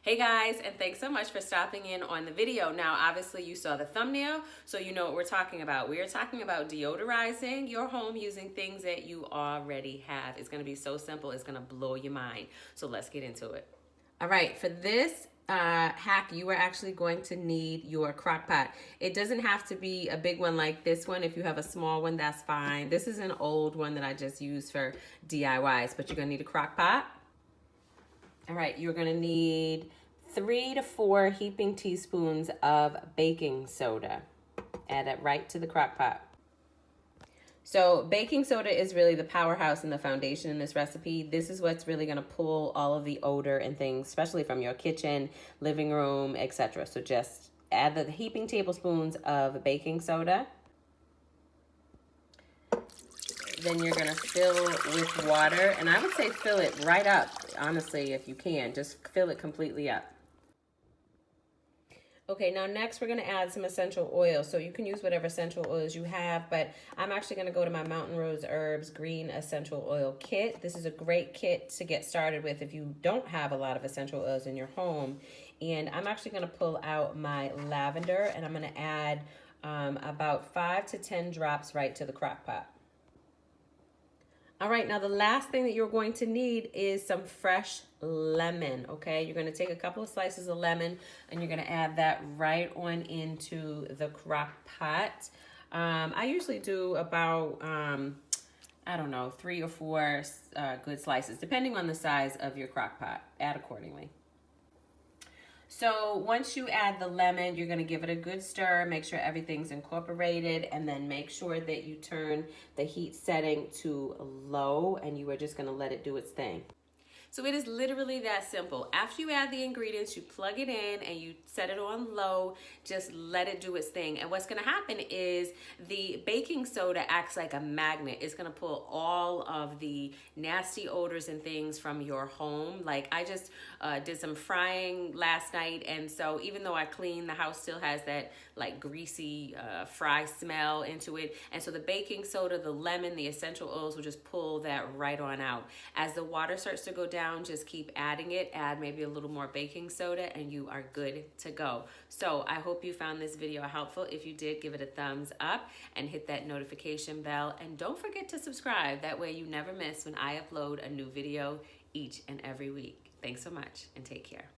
Hey guys, and thanks so much for stopping in on the video. Now, obviously you saw the thumbnail, so you know what we're talking about. We are talking about deodorizing your home using things that you already have. It's gonna be so simple, it's gonna blow your mind. So let's get into it. All right, for this hack, you are actually going to need your crock pot. It doesn't have to be a big one like this one. If you have a small one, that's fine. This is an old one that I just use for DIYs, but you're gonna need a crock pot. All right, you're gonna need 3 to 4 heaping teaspoons of baking soda. Add it right to the crock pot. So baking soda is really the powerhouse and the foundation in this recipe. This is what's really gonna pull all of the odor and things, especially from your kitchen, living room, etc. So just add the heaping tablespoons of baking soda. Then you're gonna fill with water, and I would say fill it right up, honestly, if you can. Just fill it completely up. Okay, now next we're gonna add some essential oils. So you can use whatever essential oils you have, but I'm actually gonna go to my Mountain Rose Herbs Green Essential Oil Kit. This is a great kit to get started with if you don't have a lot of essential oils in your home. And I'm actually gonna pull out my lavender, and I'm gonna add about 5 to 10 drops right to the crock pot. All right, now the last thing that you're going to need is some fresh lemon, okay? You're gonna take a couple of slices of lemon and you're gonna add that right on into the crock pot. I usually do about, I don't know, 3 or 4 good slices, depending on the size of your crock pot. Add accordingly. So once you add the lemon, you're gonna give it a good stir, make sure everything's incorporated, and then make sure that you turn the heat setting to low, and you are just gonna let it do its thing. So it is literally that simple. After you add the ingredients, you plug it in and you set it on low, just let it do its thing. And what's gonna happen is the baking soda acts like a magnet. It's gonna pull all of the nasty odors and things from your home. Like I just did some frying last night, and so even though I cleaned, the house still has that like greasy fry smell into it. And so the baking soda, the lemon, the essential oils will just pull that right on out. As the water starts to go down, just keep adding it, add maybe a little more baking soda, and you are good to go. So I hope you found this video helpful. If you did, give it a thumbs up and hit that notification bell, and don't forget to subscribe. That way you never miss when I upload a new video each and every week. Thanks so much and take care.